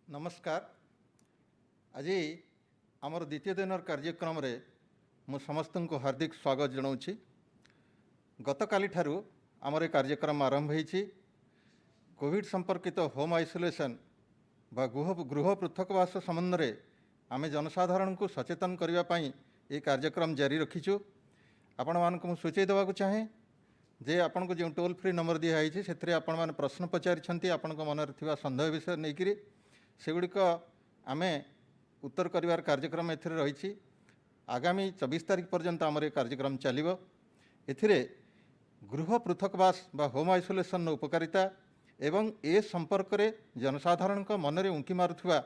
नमस्कार। आज आमर द्वितीय दिन कार्यक्रम रे मु समस्त को हार्दिक स्वागत जनाऊँगी। गत काली ठारू आमर ए कार्यक्रम आरंभ होईछि। कोविड संपर्कित होम आइसोलेशन बा गृह पृथकवास संबंध में आम जनसाधारण को सचेतन करने ये कार्यक्रम जारी रखीचु। आपण मानक मु सूचई देवाक चाहे जे आपन को जो टोल फ्री नंबर दिखाई से आपण मैंने प्रश्न पचारि आपण मन में सन्देह विषय नहीं सेगुड़िक आम उत्तर कर कार्यक्रम एथिरे रही। आगामी 24 तारीख पर्यंत आमर ये कार्यक्रम चलिबो। एथिरे गृह पृथकवास बा होम आइसोलेशन उपकारिता एवं ए संपर्क में जनसाधारण मन में उंकी मारुवा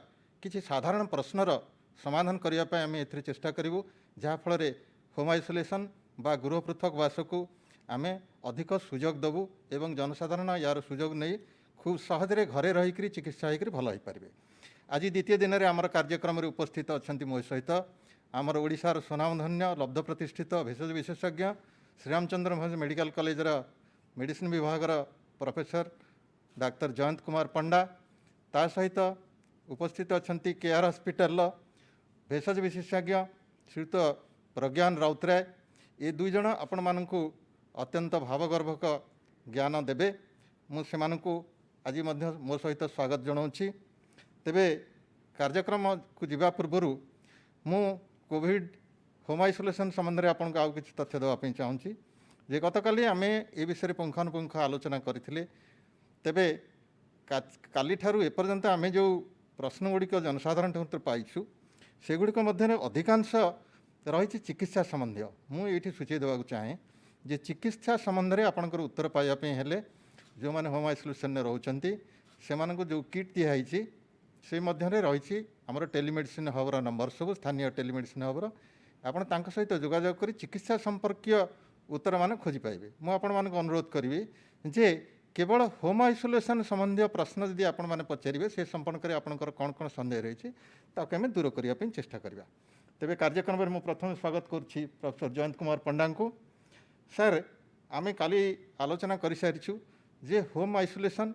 किसी साधारण प्रश्नर समाधान करने आम ए चेष्टा करूँ, जहाँफल होम आइसोलेशन बा गृह पृथकवास को आम अधिक सुजोग देवु एवं जनसाधारण यार सुजोग नहीं खूब सहजरे घरे रहीकि चिकित्सा होकर भल हो पारे। आज द्वितीय दिन में आमर कार्यक्रम उपस्थित अच्छा मो सहित आमर ओडिशार सुनामधन्य लब्ध प्रतिष्ठित भेषज विशेषज्ञ श्रीरामचंद्र भंज मेडिकल कॉलेजर मेडिसिन विभाग प्रोफेसर डाक्टर जयंत कुमार पंडा, ता सहित उपस्थित अच्छा केआर हॉस्पिटल भेषज विशेषज्ञ श्रीयुत प्रज्ञान राउतराय। ये दुई जन आपण मानकु अत्यंत भावगर्भक ज्ञान देबे। मुझे आज मो सहित स्वागत जनाऊँगी। तेबे कार्यक्रम को जीवा पूर्वर मु कोविड होम आइसोलेशन संबंध में आपको आउ किसी तथ्य देवाई चाहूँगी। जे गतकाली आम ए विषय पुंखानुपुंख आलोचना करथिले। तेबे काली ठारू एपर्यंत आम जो प्रश्न गुड़िक जनसाधारण पाइछु सेगुड़िक मध्य अधिकांश रही चिकित्सा संबंधी। मुझे सूचई देवाक चाहे जे चिकित्सा संबंध में आपंकर उत्तर पाइबापी हेले जो मैंने होम आइसोलेशन रोचंती से जो किट दिखाई से मध्य रही आमर टेलीमेडिसिन हबर नंबर सब स्थानीय टेलीमेडिसिन हबर आपड़ सहित जोगाजोग कर चिकित्सा संपर्कीय उत्तर मान खोजी पाइबे। मुझे अनुरोध करी जे केवल होम आइसोलेशन संबंधी प्रश्न जदि आपण मैंने पचारे से संपर्क में आपंकर कौन कौन सन्देह रही ताकि आम दूर करने चेष्टा करवा। तेरे कार्यक्रम में मुझे प्रथम स्वागत करुच्ची प्रोफेसर जयंत कुमार पंडा को। सर आम काली आलोचना कर सारी जे होम आइसोलेशन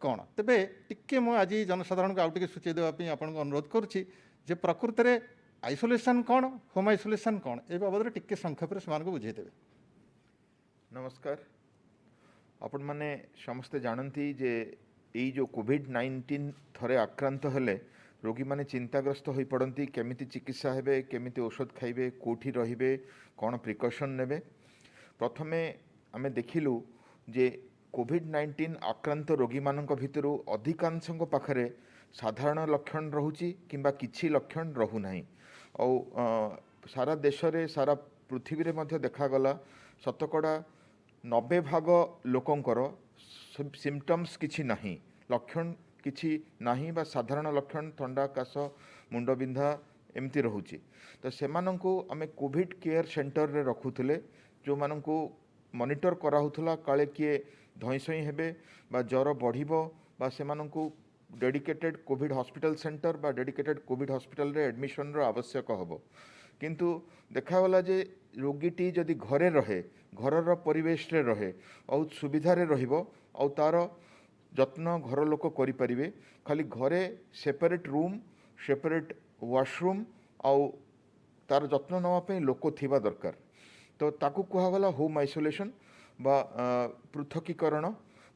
कौन, तेबे टिके मु आज जनसाधारण को आउ टिके सूचई देवाई आपको अनुरोध करुच्ची जे प्रकृत में आइसोलेशन कौन, होम आइसोलेशन कौन, ए बाबद टिके संक्षेप से बुझेदेवे। नमस्कार। आपण माने समस्ते जानती जे यही जो कोविड-19 थरे आक्रांत हेले रोगी माने चिंताग्रस्त हो पड़ती, केमिति चिकित्सा हेबे, केमिति औषध खाइबे, कोठी रहिबे, कौन प्रिकॉशन नेबे। प्रथमे आमे देखिलु जे कोविड-19 आक्रांत रोगी मानक भितरु अधिकांशଙ୍କ पाखरे साधारण लक्षण रहुची किंबा किछि लक्षण रहु नाही। सारा देश रे सारा पृथ्वी रे मध्य देखागला शतकड़ा 90 भाग लोकंकर सिम्पटम्स किछि नाही, लक्षण किछि नाही बा साधारण लक्षण थंडा काश मुंडबिंधा एमती रहुची। तो सेमानंकु आमे कोविड केयर सेंटर रे रखुथिले जो मानंकु मॉनिटर कराउथला काले किए धईसई हेबे बा ज्वर बढ़िबो बा सेमानंकु डेडिकेटेड कोविड हॉस्पिटल सेंटर बा डेडिकेटेड कोविड हॉस्पिटल रे एडमिशन रो आवश्यक हबो। किंतु देखागला जे रोगीटी जदि घरे रहे, घरर परिवेश रे रहे और सुविधा रे रहिबो और तार जत्न घर लोक करि परिबे, खाली घरे सेपरेट रूम, सेपरेट वॉशरूम और तार जत्न नवा पे लोक थिबा दरकार। तो ताकू कहगला होम आइसोलेशन बा पृथकीकरण,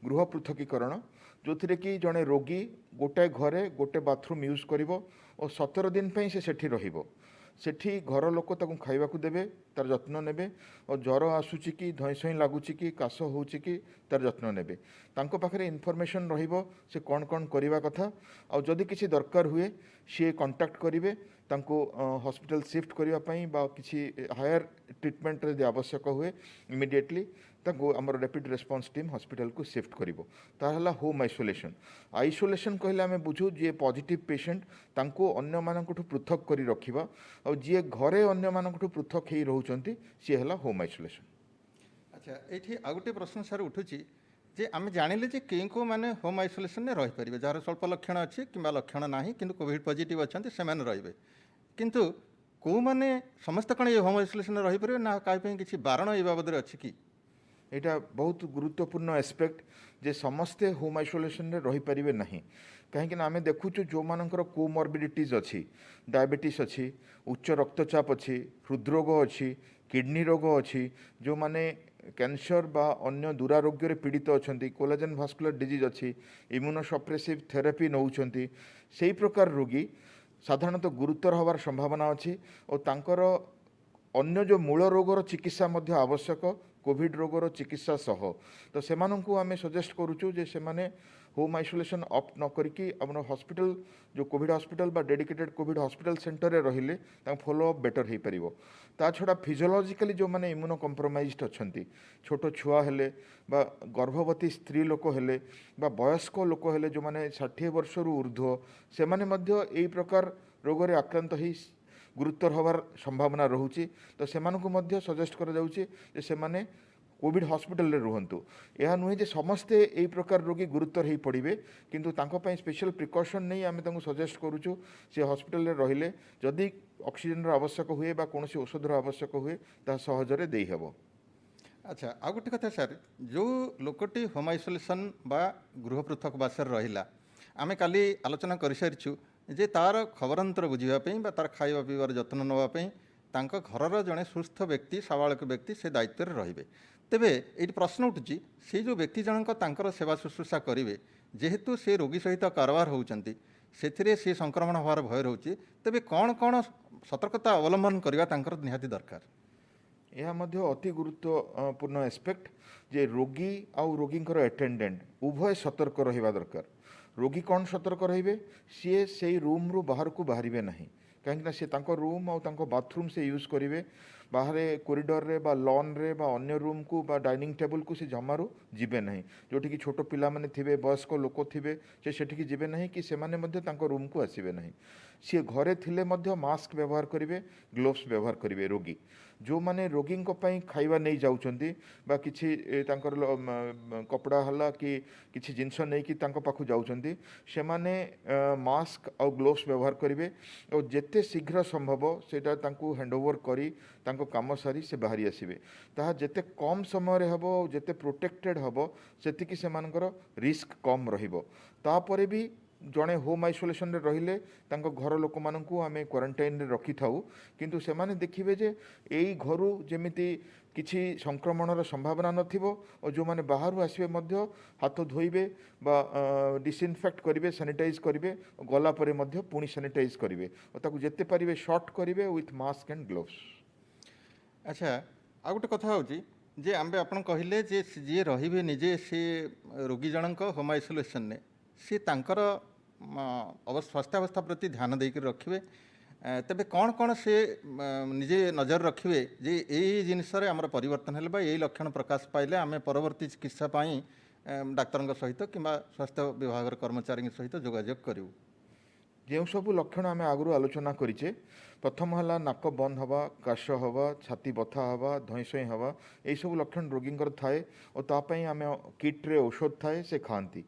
गृह पृथकीकरण, जो थे कि जड़े रोगी गोटे घरे गोटे बाथरूम यूज करिवो और 17 दिन पे से सेठी रहिबो। सेठी घर लोक ताकू खाइबाकू देबे, तार जत्न नेबे और ज्वर आसुची कि धईसई लागुची कि काश होउची कि तार जत्न नेबे। तांको पाखरे इनफॉरमेशन रहिबो से कौन कौन करिबा कथा और जदि किसी दरकार हुए सी कांटेक्ट करिवे तांको हॉस्पिटल शिफ्ट करिया पई बा किसी हायर ट्रीटमेंट रे आवश्यक हुए इमिडिएटली ताको हमर रैपिड रेस्पॉन्स टीम हॉस्पिटल को शिफ्ट करिवो। ताहला होम आइसोलेशन। आइसोलेशन कहले आमे बुझू जे पॉजिटिव पेशेंट तांको अन्य मानकठु पृथक करी रखिबा और जे घरे अन्य मानकठु पृथक हेई रहउचंती सी हला होम आइसोलेशन। अच्छा, एठी आ गोटे प्रश्न सर उठुची जे आम जानिले जे केको माने होम आइसोलेशन ने रही परिबे, जार स्वल्प लक्षण अच्छी किंबा लक्षण नाही किंतु कोविड पॉजिटिव अछंती से माने रहिबे, किंतु को माने समस्त कण ये होम आइसोलेशन रही परिबे ना काई पे किछि बारण ए बाबद रे अछि कि? एटा बहुत गुरुत्वपूर्ण एस्पेक्ट जे समस्ते होम आइसोलेशन रे रही परिबे नाही। कहीं आम देखुचु जो मानकर कोमॉर्बिडिटीज अच्छी डायबिटीज अच्छी उच्च रक्तचाप अच्छी हृदरोग अच्छी किडनी रोग अच्छी जो माने कैंसर बा अन्य दुरारोग्य पीड़ित अच्छा कोलाजेन भास्कुलर डिजीज अच्छी इम्यूनोसप्रेसिव थेरापी नौकरी से प्रकार रोगी साधारणतः गुरुतर हबार संभावना अच्छी और तांकर अन्य जो मूल रोगर चिकित्सा मध्य आवश्यक कोविड रोगर चिकित्सा सह तो से आम सजेस्ट करुचु जे से होम आइसोलेशन ऑप्ट न करके अपना हॉस्पिटल जो कोविड हॉस्पिटल बा डेडिकेटेड कोविड हॉस्पिटल सेंटर रे रहिले फॉलो अप बेटर हो पारिबो। ता छड़ा फिजियोलॉजिकली जो माने इम्यूनो कम्प्रोमाइज्ड अछंती छोट छुआ हेले बा गर्भवती स्त्री लोक हेले बा वयस्क लोक हेले जो माने 60 वर्ष रु ऊर्ध्व से माने मध्य एई प्रकार रोग रे आक्रांत ही गुरुतर हबार संभावना रोचे तो से सजेस्ट कर कोविड हॉस्पिटल रे रुहंतु। यह नुहे जे समस्ते यही प्रकार रोगी गुरुतर हो पड़े किंतु स्पेशल प्रिकॉशन नहीं आम सजेस्ट करुचु से हॉस्पिटल रे रहिले जदि ऑक्सीजन आवश्यक हुए बा कौन औषधर आवश्यक हुए ता सहजरे देई हेबो। अच्छा आ गोटे कथा सर जो लोकटी होम आइसोलेशन बा गृह पृथकवास रहिला आमे काली आलोचना कर सारिछु जे तार खबरंतर बुझापी तार खाଇବା पीबार जत्न नापी तांको घरर जड़े सुस्थ व्यक्ति साबालक व्यक्ति से दायित्व रे तेबे ये प्रश्न उठुची से जो व्यक्ति जनक तांकर सेवा शुश्रूषा करेंगे जेहेतु से रोगी सहित कारबार होउचंती से संक्रमण होवार भय रोचे तेबे कौन कौन सतर्कता अवलंबन करवा तांकर निहाती दरकार। यह मध्य अति गुरुत्वपूर्ण एस्पेक्ट जे रोगी आउ रोगींकर एटेंडेंट उभय सतर्क रहिबा दरकार। रोगी कौन सतर्क रहिबे सी से रूम रु बाहर को बाहरिबे नहीं कहीं सी रूम और बाथरूम से यूज करेंगे बाहर कॉरिडोर रे बा लॉन रे बा अन्य रूम को बा डाइनिंग टेबल को सी जमारू जीवे नहीं जोटि छोट पिला माने थिबे वयस्क लोक थिबे से सेठिकी जीवे नहीं कि सेमाने मध्य तांको रूम को आसीबे नहीं सी घरे थिले मध्य मास्क व्यवहार करेंगे ग्लोव्स व्यवहार करेंगे रोगी जो माने रोगी खाइबा नहीं जाउछंती बा किछि तांकर कपड़ा हला कि किछि जिनस नहीं कि तांको पाखु जाउछंती से माने मास्क और ग्लोव्स व्यवहार करेंगे और जेते शीघ्र संभव सेटा तांको हैंडओवर करी तांको काम सारी से बाहरी आसीबे ताहा जेते कम समय रे हबो जेते प्रोटेक्टेड हबो सेतिकी सेमानकर रिस्क कम रहिबो। तापरे भी जड़े होम आइसोलेशन रे रहिले तांको घर लोक मानकू आमे क्वारंटाइन रे रखी थाउ किंतु सेमाने देखिबे जे एई घरु जेमिति किछि संक्रमणर संभावना नथिबो और जो माने बाहरु आसीबे मध्य हाथ धोइबे बा डिसइनफेक्ट करिवे सैनिटाइज करिवे गला परे मध्य पुणी सैनिटाइज करिवे और ताकू जेते पारिबे शॉट करिवे विथ मास्क एंड ग्लोव्स। अच्छा आ गोटे कथा होची जे आम्बे आपण कहिले जे जे रहिबे निजे से रोगी जनक होम आइसोलेशन ने सी तांकर स्वास्थ्यावस्था प्रति ध्यान देकर रखिए तेबे कौन कौन से निजे नजर रखिए जे यही जिनस आमर परिवर्तन है यही लक्षण प्रकाश पाइले आम परवर्ती चिकित्सा डाक्तर सहित कि स्वास्थ्य विभाग कर्मचारी सहित जोगाजोग करूँ। जो सब लक्षण आम आगु आलोचना करें प्रथम है नाक बंद हवा काश हवा छाती बथा हवा धईसई हवा यही सब लक्षण रोगींकर थाए और तापाई आम किट्रे औषध थाए से खाती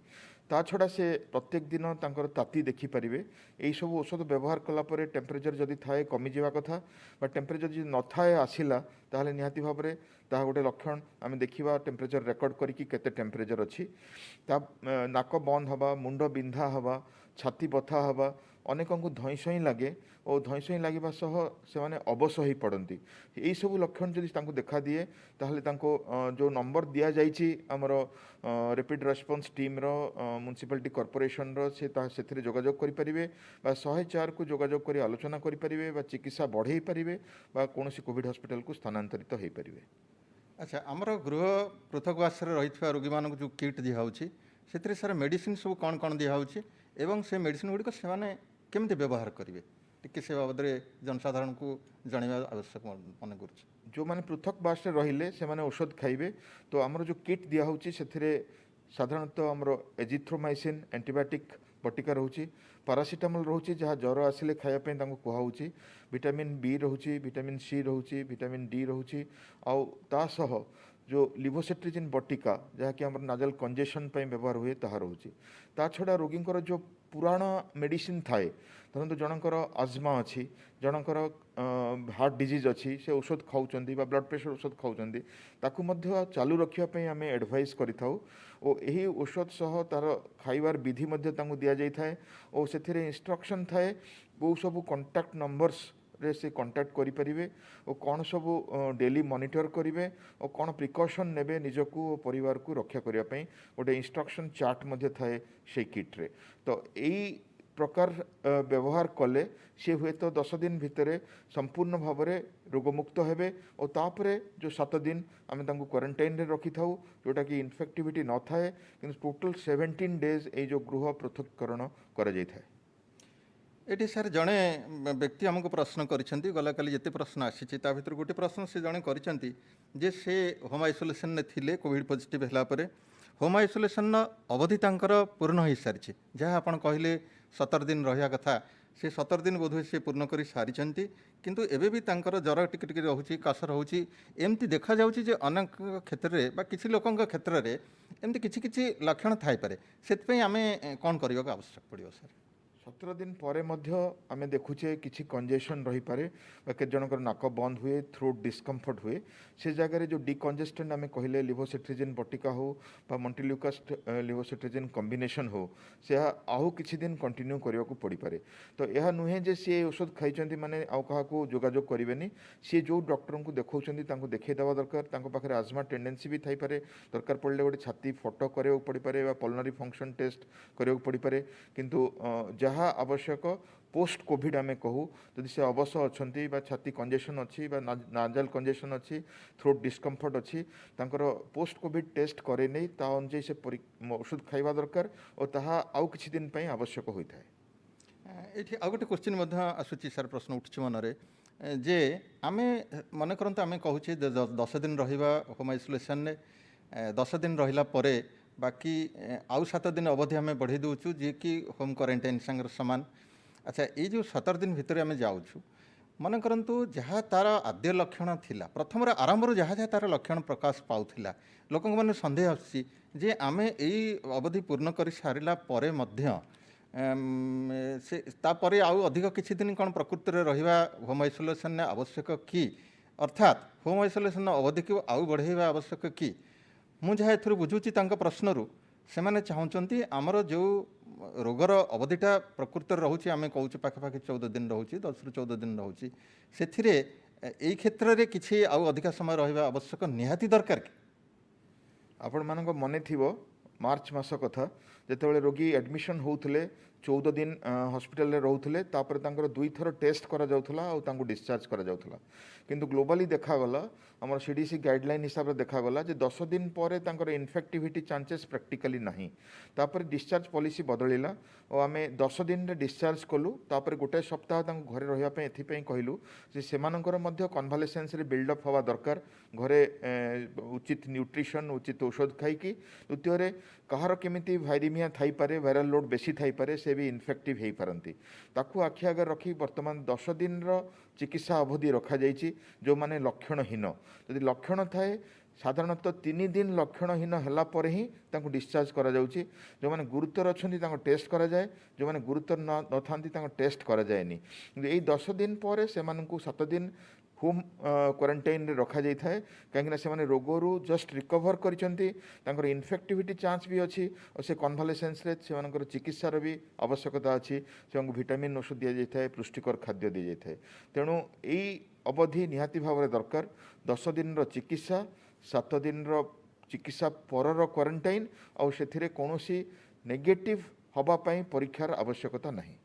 ता छड़ा से प्रत्येक दिन तांकर ताती देखिपारे यही सब औषध व्यवहार कलापर टेम्परेचर जदि थाए कमी जावा कथा बा टेम्परेचर जदि न थाए आसिला ताहले निहाती भाव में ताहा गोटे लक्षण आम देखा टेम्परेचर रेकर्ड करिकी केते टेम्परेचर अच्छी ता नाक बंद हवा मुंड बिंधा हवा छाती बथा हवा अनेक धईसई लगे और धईसई लगे सह से अबस हो पड़ती यही सब लक्षण जदि देखा दिए ताहले तांको जो नंबर दि जाइए आमर रैपिड रेस्पॉन्स टीम रो म्युनिसिपालिटी कॉर्पोरेशन रो से जोगाजोग करें 104 को जोगाजोग कर आलोचना करें चिकित्सा बढ़े पारे कौन कोविड हॉस्पिटल को स्थानांतरित हो पारे। अच्छा आमर गृह पृथकवास रही रोगी मानक जो किट दिखाऊँगी से सर मेडिसिन सब कौन कौन दिखाऊँगी एवं से मेडिसिन गुड़िक से केमती व्यवहार करेंगे टिके से बाबद जनसाधारण को जानवा आवश्यक मन कर जो मैंने पृथकवास रहिले से माने औषध खाइबे तो आमर जो किट दिखाऊँगी से साधारणतः आमर एजिथ्रोमाइसिन एंटीबायोटिक बटिका रोचे पारासीटामोल रोचे जहाँ ज्वर आसिले खायापी कहुच्छी विटामिन बी रोचे विटामिन सी रोचे विटामिन डी रोचे आउ जो लिवोसेट्रिजिन बटिका जहाँकि आम नाजल कंजेशन व्यवहार हुए ताहा रोचे ता छड़ा रोगींकर जो पुराण मेडिसिन थाए धरतु जनकर आजमा अच्छी जनकर हार्ट डिजीज अच्छी से औषध खाऊँ ब्लड प्रेशर औषध खाऊँ ताकू मध्य चालू रखापी आम एडभाइस करिथाउ और यही औषध सह तार खाइबार विधि मध्य तांकु दिया जाई थाए और से इंस्ट्रक्शन थाए वो सब कॉन्टैक्ट नंबर्स रे से कॉन्टैक्ट करें और कौन सब डेली मॉनिटर करेंगे और कौन प्रिकॉशन नेबे निजकू और परिवार को रक्षा करने गोटे इंस्ट्रक्शन चार्ट मध्य थाए से किट्रे तो यही प्रकार व्यवहार कले सी हुए तो 10 दिन भितर संपूर्ण भाव में रोगमुक्त हेबे और तापरे जो 7 दिन आम क्वारंटाइन रे रखी था जोटा कि इन्फेक्टिविटी न थाए कि टोटल 17 डेज ये जो गृह पृथककरण करा जाय थाए। एटी सर जड़े व्यक्ति आमको प्रश्न करिसेंती गला काली जिते प्रश्न आसी ता भीतर गोटे प्रश्न से जड़े करिसेंती जे से होम आइसोलेशन ने थिले कोविड पॉजिटिव हैला परे होम आइसोलेशन अवधि तांकर पूर्ण हो सारी जहाँ आप कहले 17 दिन रहा कथा से 17 दिन बोधहुए से पूर्ण कर सारी किंतु एबे भी तांकर जर टिके टिके रोचे काश रोचे एमती देखा जाउची जे अनेक क्षेत्र में बा किसी लोकों क्षेत्र में एमती किसी किसी लक्षण थाई पारे सेतपई आमे कौन करियो का आवश्यक पड़ियो सर। 17 दिन पर आम देखुचे किसी कंजेशन रही पारे के जनकर नाक बंद हुए थ्रोट डिस्कम्फर्ट हुए से जगह जो डिकंजेस्टेंट आम कहले लिवोसिट्रिजिन बटिका हो बा मल्टील्यूकास्ट लिवोसिट्रिजिन कॉम्बिनेशन हो से आहु किछि दिन कंटिन्यू करने को पड़ पारे तो यह नुहे जे सी औषध खाई माने आउ कहा जोगाजोग करेंगे सी जो डॉक्टर को देखा देखा देवा दरकार पाखे आजमा टेंडेंसी भी थाई पारे दरकार पड़े गोटे छाती फोटो करा पड़ पारे पल्मोनरी फंक्शन टेस्ट करा पड़ पारे किंतु जहाँ आवश्यक पोस्ट कोविड आमे कहू जदि से अवश्य अच्छा छाती कंजेशन अच्छी नाजाल कंजेशन अच्छी थ्रोट डिस्कम्फर्ट अच्छी तांकर पोस्ट कोविड टेस्ट करे नहीं ता अनुसार से औषध खाइबा दरकार और ताहा आउ किछि दिन पई आवश्यक होता है। ये आउ गोटे क्वेश्चन आसूची सर प्रश्न उठुची मनरे जे आमे मन करते आमे कहूचे 10 दिन रहिबा होम आइसोलेशन 10 दिन रहिला परे बाकी आउ 7 दिन अवधि आम बढ़ी दूचु जी कि होम क्वारंटाइन संग समान। अच्छा ये जो 17 दिन भितर आम जाऊँ मन करंतु जहाँ तार आद्य लक्षण थिला प्रथम आरंभ जहाँ जहाँ तार लक्षण प्रकाश पाउथिला लोक मन सन्देह आसी जे आम यही अवधि पूर्ण कर सारा परे मध्य से तापरे आउ अधिक किछि दिन कौन प्रकृति में रहिबा होम आइसोलेशन आवश्यक कि अर्थात होम आइसोलेशन अवधि को आउ बढ़ाइबा आवश्यक कि मु जहाँ एथुरु बुझुची तांका प्रश्नरू से माने चाहूँचंती आमर जो रोगर अवधिटा प्रकृति रोचे आम कहूँ पाखापाखि 14 दिन रोचे 10 ରୁ 14 दिन रोचे से यही क्षेत्र में किसी आउ अधिक समय रहिबा आवश्यक निहाती दरकार कि आपण मान मन थी मार्च मास कथा जिते रोगी एडमिशन होते 14 दिन हॉस्पिटल रे रोते तापर तांकर 2 थर टेस्ट करा जाउथला और तांको डिस्चार्ज करा जाउथला किंतु ग्लोबली देखागला आम सीडीसी गाइडलाइन हिसाब से देखागला जे 10 दिन पर तांकर इन्फेक्टिविटी चांसेस प्रैक्टिकली नहीं तापर डिस्चार्ज पॉलिसी बदलिला और आम 10 दिन रे डिस्चार्ज कलु तापर गोटे सप्ताह तांको घरे रहिया पे एथिपई कहिलु जे सेमानकर मध्य कन्भालेसेंस रे बिल्डअप हवा दरकार घरे उचित न्यूट्रिशन उचित औषध खाइकी द्वितीय कहार केमिति वायरिमिया थाई पारे वायरल लोड बेसी थाई पारे से भी इन्फेक्टिव हो पारती ताकू आखि आगे रखी बर्तमान 10 दिन चिकित्सा अवधि रखा जाइए जो माने लक्षणहीन यदि लक्षण थाए साधारणतः 3 दिन लक्षणहीन है पर ही डिस्चार्ज करा जाउची जो माने गुरुतर अच्छा टेस्ट करा जाए जो माने गुरुतर न था टेस्ट करा जाएनी यही 10 दिन पर से 7 दिन होम क्वारंटाइन रे रखा जाई थाए कहीं से रोगरू जस्ट रिकवर कर इन्फेक्टिविटी चांस भी अच्छी और से कन्भालेसेंस रे से चिकित्सार भी आवश्यकता अच्छी से विटामिन औषध दि जाए पुष्टिकर खाद्य दी जाए तेणु यही अवधि निहाती भाव दरकार 10 दिन चिकित्सा 7 दिन चिकित्सा पर क्वारंटाइन और से कौन नेगेटिव हवापाई परीक्षार आवश्यकता नहीं।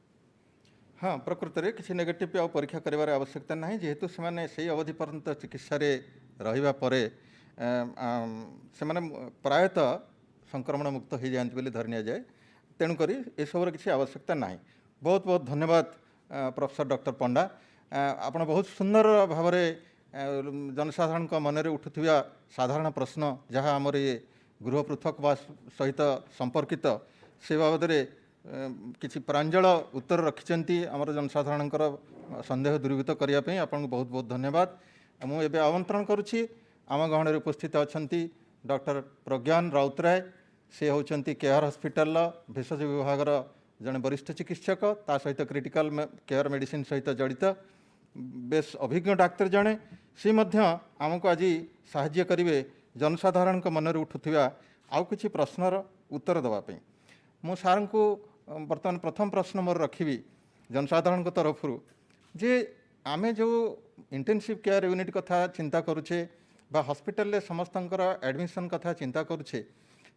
हाँ प्रकृति में किसी नेगेटिव आ परीक्षा करार आवश्यकता ना जेहेतु से अवधि पर्यंत चिकित्सा रहिबा परे से प्रायतः संक्रमण मुक्त हो जाती बोली धरी जाए तेणुक एसबूर किसी आवश्यकता ना। बहुत बहुत धन्यवाद प्रोफेसर डॉक्टर पंडा आप बहुत सुंदर भाव जनसाधारण मन में उठुवा साधारण प्रश्न जहाँ आमर ये गृह पृथकवास सहित संपर्कित से बाबद किसी प्रांजल उत्तर रखिंट आमर जनसाधारण सन्देह दूरीभूत करने आपको बहुत बहुत धन्यवाद। मुझे आमंत्रण करुच्ची आम गहन में उपस्थित अच्छा डॉक्टर प्रज्ञान राउतराय से होती केआर हॉस्पिटल भेषज विभाग जड़े वरिष्ठ चिकित्सक ता सहित क्रिटिकल केयर मेडिसिन सहित जड़ित बेस अभिज्ञ डाक्तर जड़े सी आमको आज साहाय्य करेंगे जनसाधारण मनरे उठुवा आउ कि प्रश्नर उत्तर देवाई। मु सार को बर्तमान प्रथम प्रश्न मोर रखी जनसाधारण तरफ जे आमे जो इंटेंसिव केयर यूनिट कथा चिंता करुचे बा हॉस्पिटल ले समस्तंकर एडमिशन कथा चिंता करुचे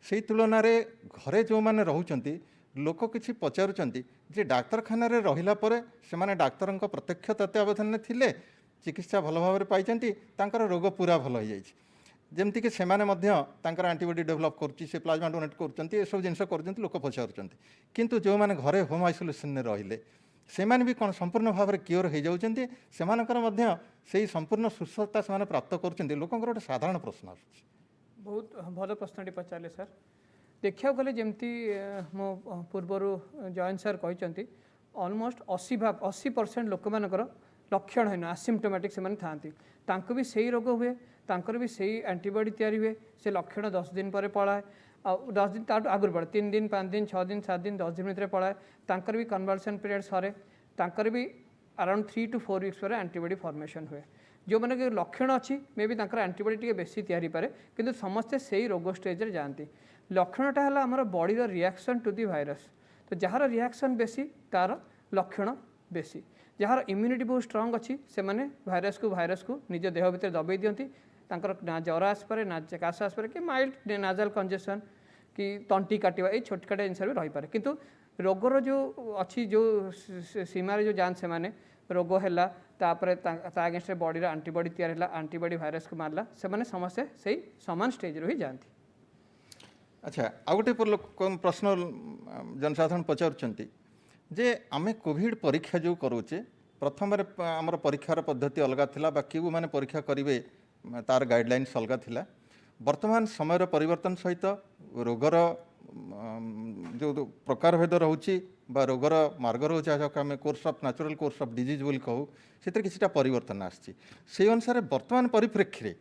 से तुलन में घरे जो मैंने रोचंती लोक किसी पचारुचंती जे डाक्तरखाना रे रहिला परे से माने डाक्तर प्रत्यक्ष तत्वावधान थिले चिकित्सा भल भाव पाई रोग पूरा भल हो जाए जमती कि सेमाने एंटीबॉडी डेवलप करुच्ची से प्लाज्मा डोनेट कर जिनस कर लोक पचारुचंती किंतु जो मैंने घरे होम आइसोलेशन रहिले से भी कौन संपूर्ण भाव में क्योर हो जाती से संपूर्ण सुस्थता से प्राप्त कर लोक गोटे साधारण प्रश्न आस बहुत भल प्रश्नटी पचारे सर देखा गले जमती मो पूर्वर जयन सर कहते ऑलमोस्ट 80% लोक मानकर लक्षण है आसिम्टोमेटिक से था भी सही रोग हुए तांकर भी सही एंटीबॉडी तैयारी हुए से लक्षण 10 दिन पर पलाए 10 दिन तार आगुरी पड़े 3 दिन 5 दिन 6 दिन 7 दिन 10 दिन भितर पलाए तांकर भी कन्वर्सन पीरियड सरे तांकर भी अराउंड 3 to 4 वीक्स पर एंटीबॉडी फॉर्मेशन हुए जो मैंने लक्षण अच्छी मे भी एंटीबॉडी टी बेसी तैयारी पारे किंतु समस्ते सही रोग स्टेज रे जाती लक्षणटा है आमर body reaction to the virus तो जार रिएक्शन बेसी तार लक्षण बेसी जार इम्यूनिटी बहुत स्ट्रांग अच्छी से माने भाइरस को निज देह भितर दबाई दियंती तांकर ना ज्वर आसपे ना काश आसपे कि माइल्ड नाजल कंजेशन कि तंटी काटिबा ये छोटकाट जिनस भी रही पारे किंतु रोगर जो अच्छी जो सीमार जो जान से माने रोग है तापर अगेंस्ट बॉडी एंटीबॉडी तैयार है एंटीबॉडी भाइरस को मारला से माने समस्या से समान स्टेज रो ही जाती। अच्छा आ गोटे प्रश्न जनसाधारण पचारुचंती जे आमे कोविड परीक्षा जो करूचे प्रथम आमर परीक्षार पद्धति अलग थिला बा क्यों माने परीक्षा करेंगे तार गाइडलाइन्स अलग थिला वर्तमान समय परिवर्तन सहित रोगर जो प्रकार भेद रोचे बा रोगर मार्ग रोचे आम course of natural course of disease बोली कहू से किसी परिवर्तन आसी से अनुसार वर्तमान परिप्रेक्षी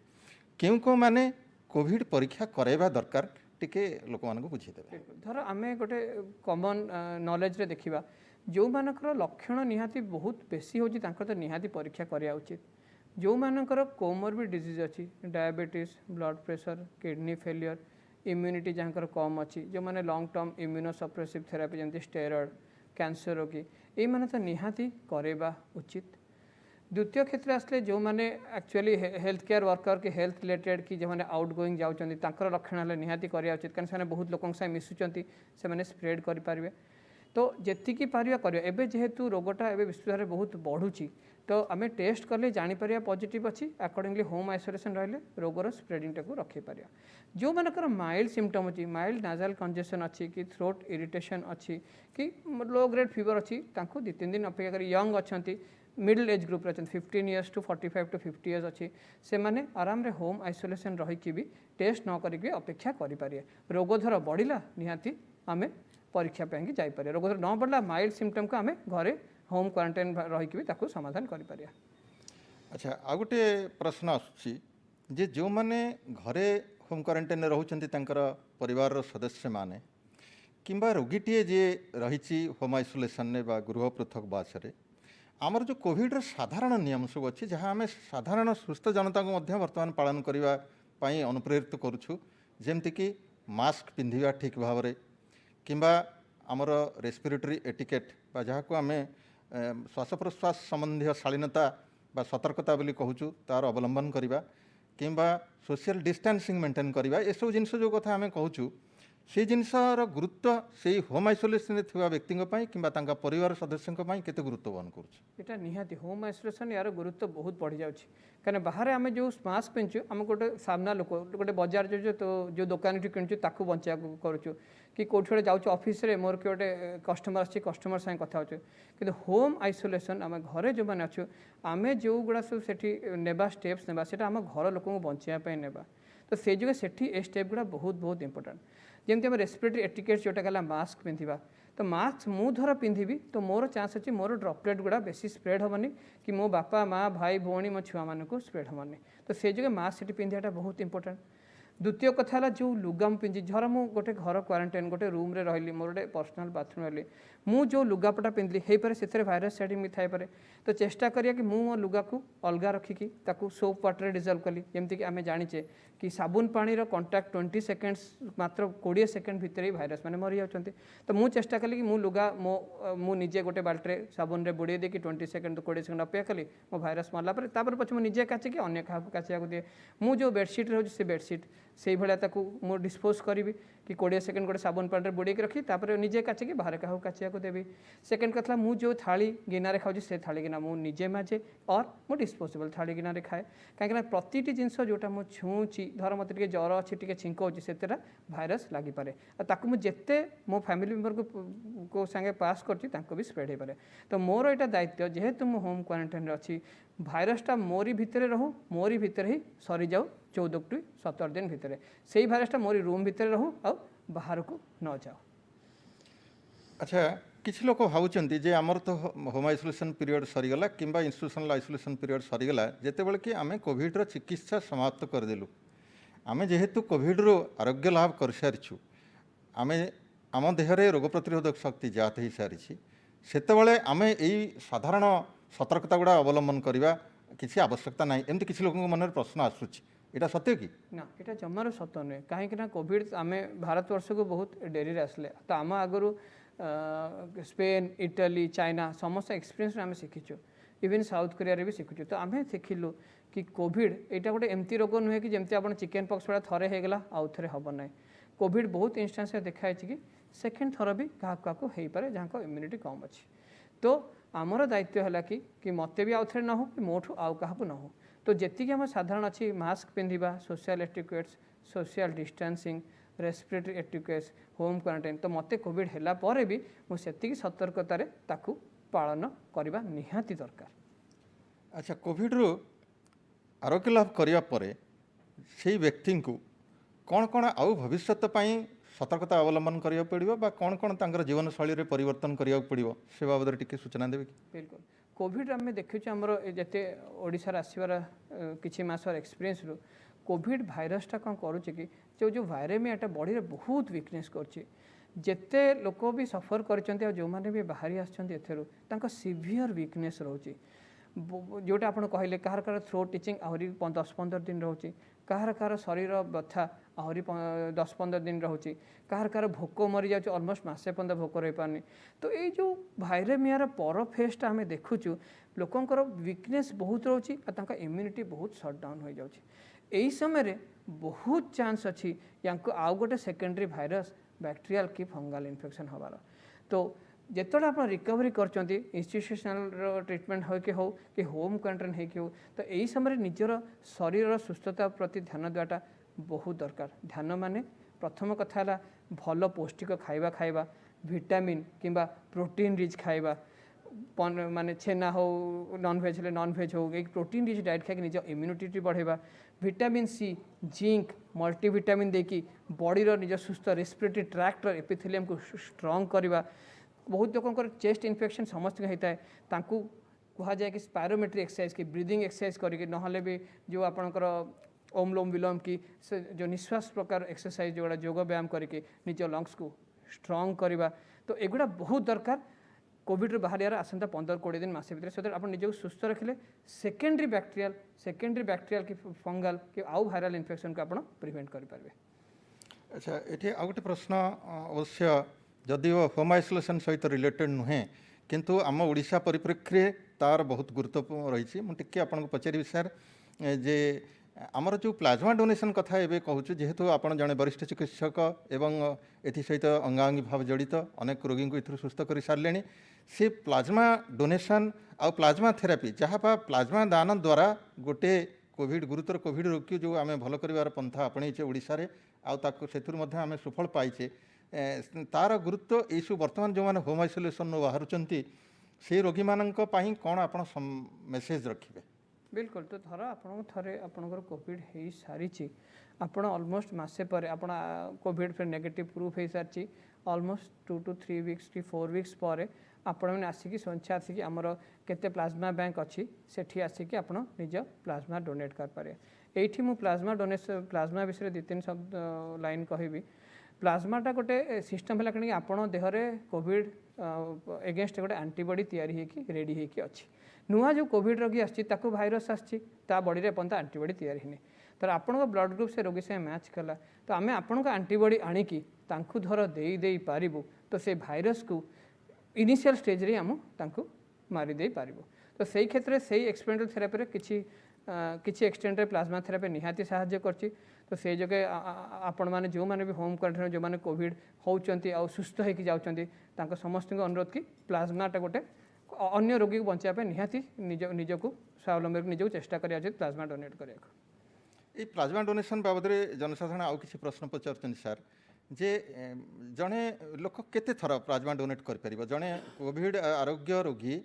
क्यों क्यों माने कोविड परीक्षा कराइबा दरकार टिके लोक मानक बुझीदेवे। धर आम गोटे कॉमन नॉलेज रे देखिबा जो मानकर लक्षण निहाती बहुत बेसी होची तांकर तो निहाती परीक्षा करिया उचित जो मानकर कोमोरबिड डिजीज अच्छी diabetes blood pressure kidney failure immunity जहाँकर कम अच्छी जो मैंने लॉन्ग टर्म इम्यूनोसप्रेसिव थेरापी जमी स्टेरॉइड कैंसर रोगी ये माने तो निहाती करेबा उचित। द्वितीय क्षेत्र आसले जो मैंने एक्चुअली हेल्थ केयर वर्कर कि हेल्थ रिलेटेड कि जो मैंने आउट गोइंग जाऊँच लक्षण है निहाती करिया उचित कारण से बहुत लोक मिसुँच से स्प्रेड करें तो जेतिकी पारिया करिया एबे जेहेतु रोगटा एबे विश्व बहुत बढ़ुची तो आम टेस्ट कले जापर पॉजिटिव अच्छी अकॉर्डिंगली होम आइसोलेशन रहिले रोगर स्प्रेडिंग टाक रखी पारिया जो मानकर माइल्ड सिम्पटम अच्छी माइल्ड नाजल कंजेशन अच्छी कि थ्रोट इरिटेशन अच्छी कि लो ग्रेड फीवर अच्छी तांको 2-3 दिन अपेक्षा कर यंग अच्छा मिडिल एज ग्रुप अच्छा 15 years to 45 to 50 years अच्छी से माने आराम रे होम आइसोलेशन रही भी टेस्ट न करिके अपेक्षा करें रोग धर बढ़ला निहाती आम परीक्षा पाई जापर रोग धर न बढ़ला माइल्ड सिम्पटम को आम घरे होम क्वारंटाइन रही भी समाधान करें। अच्छा आ गोटे प्रश्न आसुची जे जो माने घरे होम क्वारंटाइन रोचंती तांकर परिवार सदस्य माने किंबा रोगीटीए जे रही होम आइसोलेशन ने बा गृह पृथकवास आमर जो कोविड साधारण नियम सब अच्छी जहाँ आम साधारण सुस्थ जनता को वर्तमान पालन करने अनुप्रेरित करुछु जेमती मास्क पिंधिबा ठीक भाव में किंबा आमर रेस्पिरेटरी एटिकेट बा जहाँ को आम श्वास प्रश्वास संबंधी शालीनता बा सतर्कता बोली कहूँ तार अवलंबन करवा किंबा सोशल डिस्टेंसिंग मेंटेन करवा ये सब जिनस जो कथा आम कहूँ से जिनसर गुरुत्व से होम आइसोलेशन थिबा व्यक्ति किंबा तांका परिवार सदस्यों केते गुरुत्व बहन करुछ निहाती होम आइसोलेशन यार गुरुत्व बहुत बढ़ी जाऊँ कहीं बाहर आम जो मास्क पिंधु आम गोटे सामना लोक गोटे बजार जो दुकान किणुचु ताकू बचा करुचु कि कौटे जाऊँ ऑफिस रे मोर कि गोटे कस्टमर आसी कस्टमर संगे कथा होचु कि होम आइसोलेशन आम घरे जो मैंने अच्छु आम जो गुड़ा सब से नेबा स्टेप्स नेबा सेटा आम घर लोक बचाई नेबा तो से जो से स्टेप गुड़ा बहुत बहुत इंपोर्टेंट जमी आम रेस्पिरेटरी एटिकेट्स जोटा कहला मास्क पिंधिबा तो मास्क मु धर पिंधिबी तो मोर चांस अच्छी मोर ड्रॉपलेट गुड़ा बेसी स्प्रेड हेनी कि मो बापा माँ भाई भौणी मो छुआ मानक स्प्रेड हेनी तो से जो मास्क से पिंधाटा बहुत इंपोर्टेंट। द्वितीय कथा है जो लुगा पिंधि धर मु गोटे घर क्वारंटाइन गोटे रूम रे रही मोर गोटे पर्सनाल बाथरूम रही मु जो लुगापटा पिंधली हे पारे से भाइरस सेटिंग भी थाई पारे तो चेष्टा करिया कि मु मो लुगा को अलगा रखिकी ताकू सोप वाटर डिजल्व कली जमती कि आम जाचे कि साबुन पानी कंटाक्ट 20 सेकेंड्स मात्र 20 सेकेंड भितर ही भाइरस मैंने मरी जाती तो मु चेष्टा कली कि मु लुगा मु निजे गोटे बाल्टी साबुन रे बुड़े देकी 20 सेकेंड 20 सेकेंड अपेक्षा कली मो भाइरस मरला पछे मु निजे काचिकी अन्य क्या काचिया दिए मु जो बेडसीट रोज से बेडसीट से भाया मु डिस्पोज करी कि 20 सेकेंड गोटे साबुन पानी बुड़े रखी निजे काचिकी बाहर क्या काचिया देवी सेकेंड कथा मु जो थाली गिनारे खाऊँ से थाली गिना मु निजे माजे और मु डिस्पोजेबल थाली गिनारे खाए कहीं प्रति जिनस जोटा मु छुँची धर मत टे जर अच्छी टे छिंक से भाइरस लगी पारे ताकू मुझे मो फैमिली मेंबर को संगे पास कर भी स्प्रेड हो पारे तो मोर यहाँ दायित्व जेहेतु मु होम क्वारंटाइन अच्छी भाइरसटा मोरी भितर रहू मोरी भितर ही सरी जाऊ 14 टू 17 दिन भितर से भाइरसटा मोरी रूम भितर रहू आ बाहर को न जाओ। अच्छा किसी लोग भावुंट जे आमर तो होम आइसोलेशन पीरियड सरीगला कि इंस्टीट्यूशनल आइसोलेशन पीरियड सरीगला जितेबाला कि आम कोविड चिकित्सा समाप्त करदेलु आम जेहेतु कोविड रु आरोग्य लाभ कर सारीचु आम आम देहरे रोग प्रतिरोधक शक्ति जात हो सारी सेतबले आम यही साधारण सतर्कता गुड़ा अवलंबन करवा किसी आवश्यकता ना एमती किसी लोक मन में प्रश्न आसूची यहाँ सत्य कि ना यहाँ जमार सत नुहे कहीं कोविड आम भारतवर्ष को बहुत डेरी आसले तो आम आगु स्पेन इटाली चाइना समस्त एक्सपीरियंस आम शिखीचु इवन साउथ कोरिया भी शिखुचु तो आम शिखिलु कि कोविड यहाँ गोटे एमती रोग नुहे कि जमी आप चिकेन पॉक्स भाया थे होगला आउ थे हम ना कोविड बहुत इन्स्टान्स देखाई कि सेकेंड थर भी क्या क्या हो पाए जहाँ इम्यूनिटी कम अच्छी तो आमर दायित्व है कि मत भी आउ थे न हो कि मोठू आउ क्या न हो तो जी आम साधारण अच्छी मास्क पिंधा social etiquettes social distancing respiratory etiquettes home quarantine तो मत कोविड है भी मुझे सतर्कतार पालन करने निहाती दरकार। अच्छा कोविड रु आरोग्य लाभ करने पर से व्यक्ति को कौन कौन आउ भविष्य सतर्कता अवलंबन करा पड़ो कौन कौन तांकर जीवन शैली परिवर्तन करा पड़ो से बाबद टिके सूचना देवे कि बिल्कुल कोविड आम देखु आमर जिते ओडिशार आसबार किछि मासर एक्सपीरियंस रु कोविड भाइरसटा कौन करुच्चे कि जो भाइरेमियाटा बॉडी बहुत वीकनेस करते लोक भी सफर कर जो मैंने भी बाहरी आसर सीवियर वीकनेस रोचे जोटा आप कहले कहार कहार थ्रोट टीचिंग आहरी 10-15 दिन रोचे कहार कहार शरीर व्यथा आहरी 10-15 दिन रोचे कहार कहार भोक मरी जाऊँ अलमोस्ट मासे 15 भोक रही पारनी तो ये जो भाइरेमियार पर फेजटा आम देखुचु लोकंर वीकनेस बहुत रोचे इम्यूनिटी बहुत सटडाउन हो जाऊँ यही समय बहुत चांस अच्छी या आउ गोटे सेकेंडरी भाइरस बैक्टेरियल कि फंगाल इन्फेक्शन हबार तो जिते आप रिकवरी कर इंस्टीट्यूशनल ट्रिटमेंट हो कि होम क्वारंटाइन हो तो यही समय निजर शरीर सुस्थता प्रति ध्यान देवाटा बहुत दरकार ध्यान माने प्रथम कथा है भल पौष्टिक खाइबा खाइबा विटामिन किंबा प्रोटीन रिच खाइबा माने छेना हो नॉन वेज ले नॉन वेज हो एक प्रोटीन रिच डाइट खाई निज इम्यूनिटी बढ़ेबा विटामिन सी जिंक मल्टीविटामिन देकी बॉडीर निज सुस्थ रेस्पिरेटरी ट्रैक्टर एपिथेलियम को स्ट्रॉन्ग करवा बहुत लोक चेस्ट इन्फेक्शन समस्त होता है कह जाए कि स्पायरोमेट्री एक्सरसाइज की ब्रीदिंग एक्सरसाइज करके नहले भी जो आपणकर ओमलोम विलोम की जो निश्वास प्रकार एक्सरसाइज जोड़ा योग व्यायाम करके निज लंग्स को स्ट्रॉन्ग करवा तो एगुड़ा बहुत दरकार कोविड बाहर आसंता 15-20 दिन मसे भर सो आप निजक सुस्थ रखिले सेकेंडरी बैक्टेरियल कि फंगाल कि आउ भाइराल इन्फेक्शन को आप प्रिवेंट करें। अच्छा ये आउ गोटे प्रश्न अवश्य जदिव होम आइसोलेशन सहित रिलेटेड नुहे किंतु आम ओडिशा परिप्रेक्षी तार बहुत गुरुत्व रही मुझे आपको पचारि सर जे आमर जो प्लाज्मा डोनेशन कथा एवं कहूँ जेहेतु आप जड़े वरिष्ठ चिकित्सक एवं एसहित अंगांगी भाव जड़ित अनेक रोगी को ए सुस्थ कर सारे से प्लाज्मा डोनेशन आ प्लाज्मा थेरापी जहाँ प्लाज्मा दान द्वारा गोटे कोविड गुरुतर कोविड रोग जो आम भल कर पंथा आपणईचे ओडिशारे आम सुफल पाइचे तार गुरुत्व यू बर्तमान जो मैंने होम आइसोलेशन बाहर से रोगी मान कौन आप मेसेज रखिए बिल्कुल तो थर आपन थे आपंकर कोविड हो सारी आपड़ अलमोस्ट मसे पर आप कोविड फिर नेगेटिव प्रूफ हो सारी अलमोस्ट 2 to 3 weeks कि 4 weeks पर आपण मैंने आसिक स्वेच्छा आसिक आमर केते प्लाज्मा बैंक अच्छी सेठी आसिक आप निज प्लाज्मा डोनेट कर पारे एठी मु प्लाज्मा डोनेशन प्लाज्मा विषय 2-3 शब्द लाइन कहबी प्लाज्माटा गोटे सिस्टम है कि आपण देहरे कोविड एगेन्स्ट गोटे आंटीबॉडी तैयारी होगी रेडी होगी अच्छी नुआ जो कोविड रोगी आसी भाइरस आसी बॉडी रे पर्यंत आंटीबॉडी तैयारी होनी तर आपण ब्लड ग्रुप से रोगी से मैच कला तो आम आपण आंटीबॉडी आणिकी धर दे पारिबु तो से भाइरस को इनिशियल स्टेज रे आम मारी दे पारिबु तो सही क्षेत्र से एक्सपेरिमेंटल थेरापी किसी एक्सटेंट प्लाज्मा थेरापी निहाती साहाय्य करछि तो से जगह आपण मैंने जो मैंने भी होम क्वारंटाइन जो मैंने कोविड होउचंती आ सुस्थ होकर जाउचंती तांको समस्त अनुरोध कि प्लाज्माटा गोटे अन्य रोगी को बचाई निहाती निजको स्वावलंबी निजको चेष्टा करा उचित प्लाज्मा डोनेट करा ये प्लाज्मा डोनेशन बाबद जनसाधारण आउ किसी प्रश्न पचार सर जे जड़े लोक केते थर प्लाज्मा डोनेट कर जड़े कोविड आरोग्य रोगी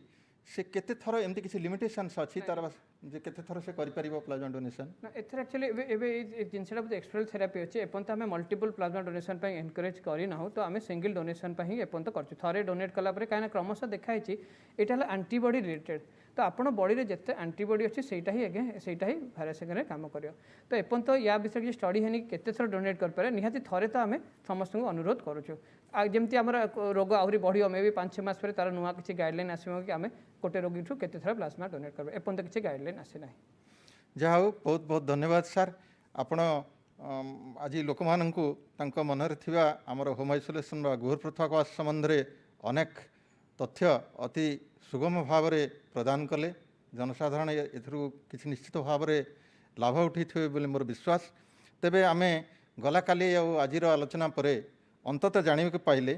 से केते थर एमती किसी लिमिटेशंस अच्छी तार जे केते थर से करि परिबो प्लाज्मा डोनेशन ना एथर एक्चुअली एबे ए जिनसटा बुझ एक्सपेरिमेंटल थेरापी अछि एपन त हमें मल्टीपल प्लाज्मा डोनेशन पे एनकरेज करी ना हो तो हमें सिंगल डोनेशन पे ही एपन त करछु थरे डोनेट कला परे काना क्रमशः देखाइ छि एटा हला एंटीबॉडी रिलेटेड तो आपण बॉडी रे जते एंटीबॉडी अछि सेटा ही अगे सेटा ही भाइरस अगे काम करियो तो एपन तो या विषय कि स्टडी हेनी केते थर डोनेट कर पारे निहाती थरे तो हमें समस्त को अनुरोध करूछु आ जेमती हमर रोग आहुरी बढ़ियो मे भी 5-6 मास पर तार नुआ किछि गाइडलाइन आसीबो कि हमें गोटे रोगी ठु केते थर प्लाज्मा डोनेट करबे एपन तो किछि गाइडलाइन आसी नाही जहा हो बहुत बहुत धन्यवाद सर आपण आज लोक माननकु तांको मनरे थिबा हमर होम आइसोलेशन बा गृह पृथकवास संबंध रे अनेक तथ्य अति सुगम भाव में प्रदान कले जनसाधारण एथरु किछि निश्चित भाव में लाभ उठैथिबे बोली मोर विश्वास तेबे आमे गला काली आजिर आलोचना परे अंततः जानिबे पाइले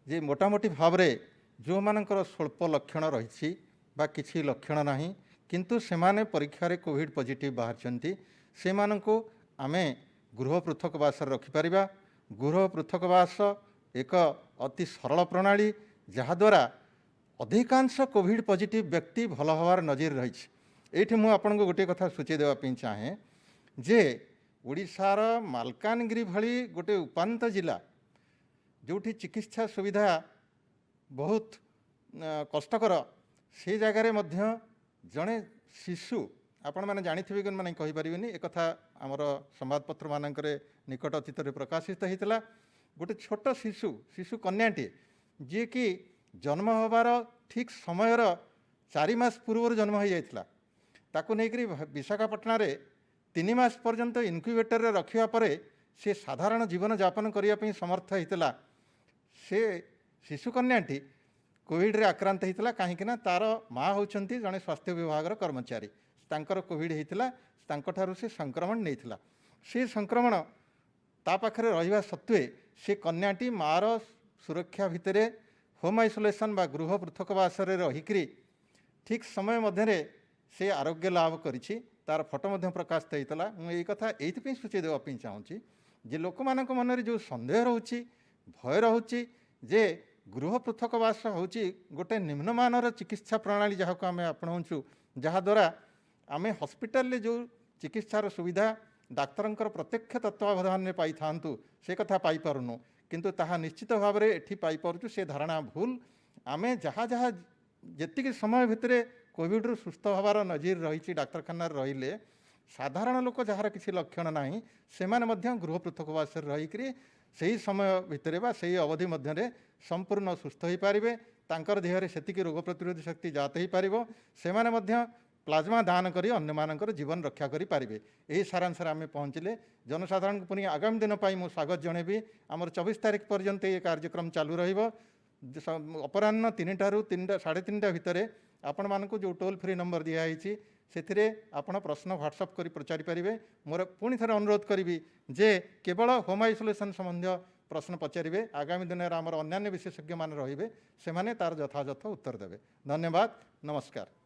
जे मोटामोटी भाव में जो मानकर स्वल्प लक्षण रही बा किछि लक्षण नाही किंतु सेमाने परीक्षा रे कोविड पॉजिटिव बाहरचंती से माननको आमे गृह पृथकवास रखिपारिबा गृह पृथकवास एक अति सरल प्रणाली जहाद्वारा अधिकांश कोविड पॉजिटिव व्यक्ति भल हवार नजीर रही ये मुझे आपन को गोटे कथा सूची देवाई चाहे जे ओडिशार मालकानगिरी भली गोटे उपांत जिला जोठी चिकित्सा सुविधा बहुत कष्टकर से जगार मध्य जड़े शिशु आपण मैंने जानी कि मैंने कहीपरि एक कथा आमर संवादपत्र मानक निकट अतीत प्रकाशित होता गोटे छोट शिशु शिशु कन्याटी जी कि जन्म होबार ठीक समय 4 मास पूर्व जन्म हो जाता ताकू नहीं विशाखापटना रे 3 मास पर्यंत इनक्यूबेटर रे रखिया परे से साधारण जीवन यापन करने समर्थ होता से शिशु कन्याटी कोविड रे आक्रांत होता कहीं तार माँ होती जड़े स्वास्थ्य विभाग कर्मचारी तांकर कोविड होता से संक्रमण नहीं से संक्रमण ता पाखरे रहिबा सत्वे से कन्याटी मार सुरक्षा भितर होम आइसोलेशन बा गृह पृथकवास रहीकि ठीक समय मध्य से आरोग्य लाभ करिछि तार फोटो मध्य प्रकाशित होता मुझे कथा ये सूची देवाई चाहूँगी जे लोक मान मन जो सन्देह रोचे भय रोचे जे गृह पृथकवास होची गोटे निम्नमानर चिकित्सा प्रणाली जहाँ को आम अपनाऊँ जहाद्वारा आम हस्पिटाल जो चिकित्सार सुविधा डाक्तर प्रत्यक्ष तत्वावधान में पाई था से कथा पाई पारुनु किंतु ताहा निश्चित भाव में एठी पाई पारुछु से धारणा भूल आमे जहाँ जहाँ जेतिक समय भितर कोविड रु सुस्थ हबार नजीर रही डाक्तखाना रहिले साधारण लोक जार किसी लक्षण नाही सेमाने मध्य गृह पृथकवास रहीकि सही समय भितर बा सही अवधि मध्य संपूर्ण सुस्थ हो पारे तांकर देहरे सेतिकी रोग प्रतिरोधी शक्ति जात हो पारिबो सेमाने मध्य प्लाज्मा दान करी अन्य मानकर जीवन रक्षा करि पारिबे यही सारांश आम पहुँचले जनसाधारण को पुणी आगामी दिन पर मुझे स्वागत जनइबी आमर 24 तारिख पर्यंत ये कार्यक्रम चालू रहिबो अपराह्न 3टा ରୁ 3:30 भितर आपण मानक जो टोल फ्री नंबर दिखाई से आपण प्रश्न व्हाट्सअप कर पचारि पारे मोर पुणी थे अनुरोध करी जे केवल होम आइसोलेशन संबंधी प्रश्न पचारे आगामी दिन में आमर अन्य विशेषज्ञ मान रे से तार यथायथ उत्तर देवे धन्यवाद नमस्कार।